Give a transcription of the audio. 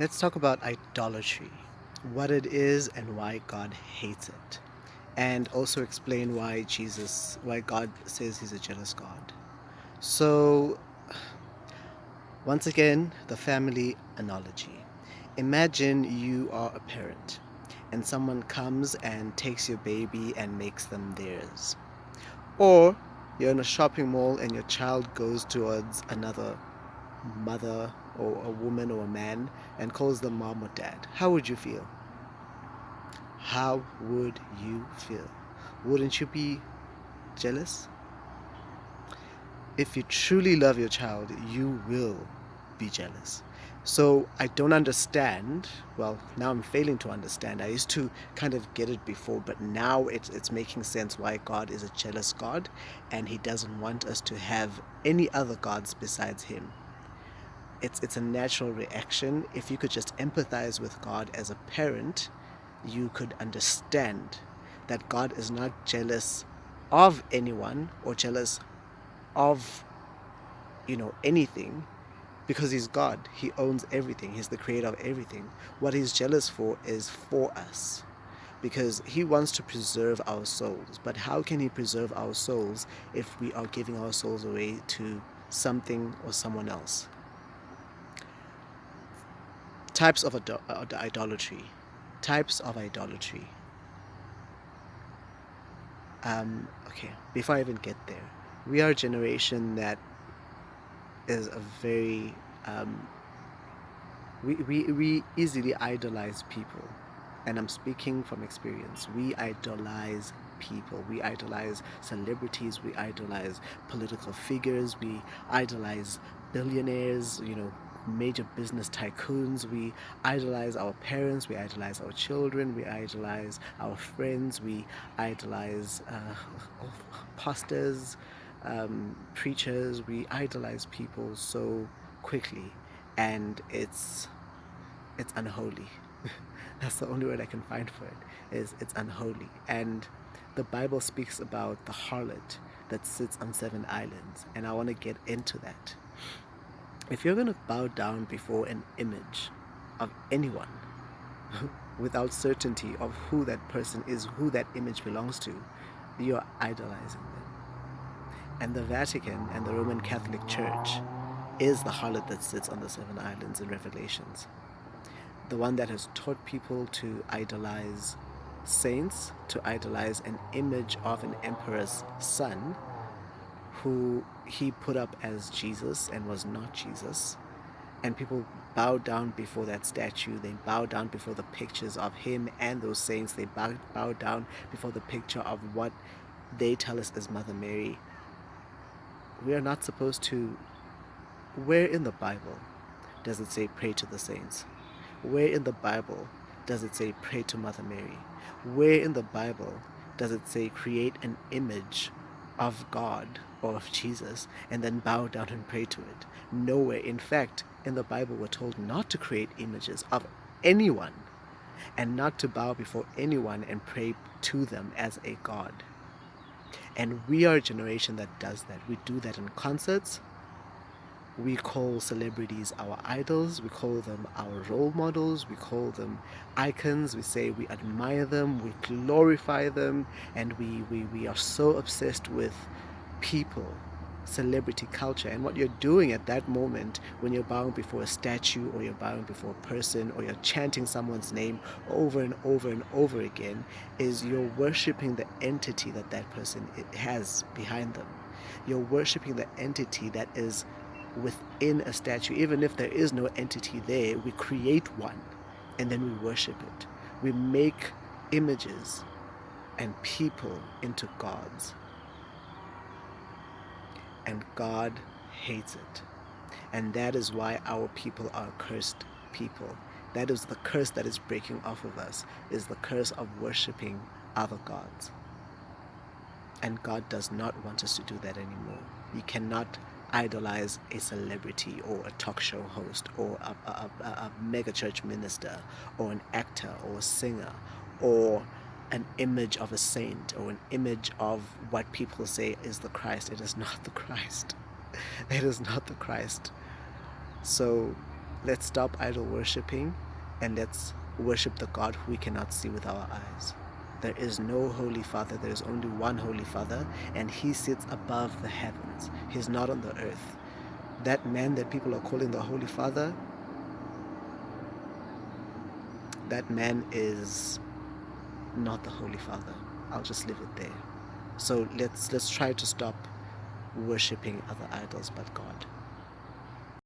Let's talk about idolatry, what it is and why God hates it, and also explain why God says he's a jealous God. So, once again, the family analogy. Imagine you are a parent and someone comes and takes your baby and makes them theirs. Or you're in a shopping mall and your child goes towards another mother or a woman or a man and calls them mom or dad. How would you feel? How would you feel? Wouldn't you be jealous? If you truly love your child, you will be jealous. So I don't understand. Well, now I'm failing to understand. I used to kind of get it before, but now it's making sense why God is a jealous God and he doesn't want us to have any other gods besides him. It's a natural reaction. If you could just empathize with God as a parent, you could understand that God is not jealous of anyone or jealous of anything, because he's God. He owns everything. He's the creator of everything. What he's jealous for is for us, because he wants to preserve our souls. But how can he preserve our souls if we are giving our souls away to something or someone else? Types of idolatry. Types of idolatry. Okay, before I even get there, we are a generation that is a very we easily idolize people, and I'm speaking from experience. We idolize people, we idolize celebrities, we idolize political figures, we idolize billionaires, major business tycoons. We idolize our parents, we idolize our children, we idolize our friends, we idolize pastors, preachers. We idolize people so quickly, and it's unholy. That's the only word I can find for it. Is it's unholy. And the Bible speaks about the harlot that sits on 7 islands, and I want to get into that. If you're going to bow down before an image of anyone without certainty of who that person is, who that image belongs to, you're idolizing them. And the Vatican and the Roman Catholic Church is the harlot that sits on the 7 islands in Revelations. The one that has taught people to idolize saints, to idolize an image of an emperor's son, who he put up as Jesus and was not Jesus. And people bow down before that statue. They bow down before the pictures of him and those saints. They bow down before the picture of what they tell us is Mother Mary. We are not supposed to. Where in the Bible does it say pray to the saints? Where in the Bible does it say pray to Mother Mary? Where in the Bible does it say create an image of God or of Jesus and then bow down and pray to it? Nowhere. In fact, in the Bible, we're told not to create images of anyone and not to bow before anyone and pray to them as a God. And we are a generation that does that. We do that in concerts. We call celebrities our idols. We call them our role models. We call them icons. We say we admire them. We glorify them. And we are so obsessed with people, celebrity culture. And what you're doing at that moment when you're bowing before a statue or you're bowing before a person or you're chanting someone's name over and over and over again is you're worshiping the entity that that person has behind them. You're worshiping the entity that is within a statue. Even if there is no entity there, we create one and then we worship it. We make images and people into gods, and God hates it. And that is why our people are cursed people. That is the curse that is breaking off of us, is the curse of worshiping other gods. And God does not want us to do that anymore. You cannot idolize a celebrity or a talk show host or a mega church minister or an actor or a singer or an image of a saint or an image of what people say is the Christ. It is not the Christ. It is not the Christ. So Let's stop idol worshipping and let's worship the God who we cannot see with our eyes. There is no Holy Father. There is only one Holy Father, and He sits above the heavens. He's not on the earth. That man that people are calling the Holy Father, that man is not the Holy Father. I'll just leave it there. So let's try to stop worshipping other idols but God.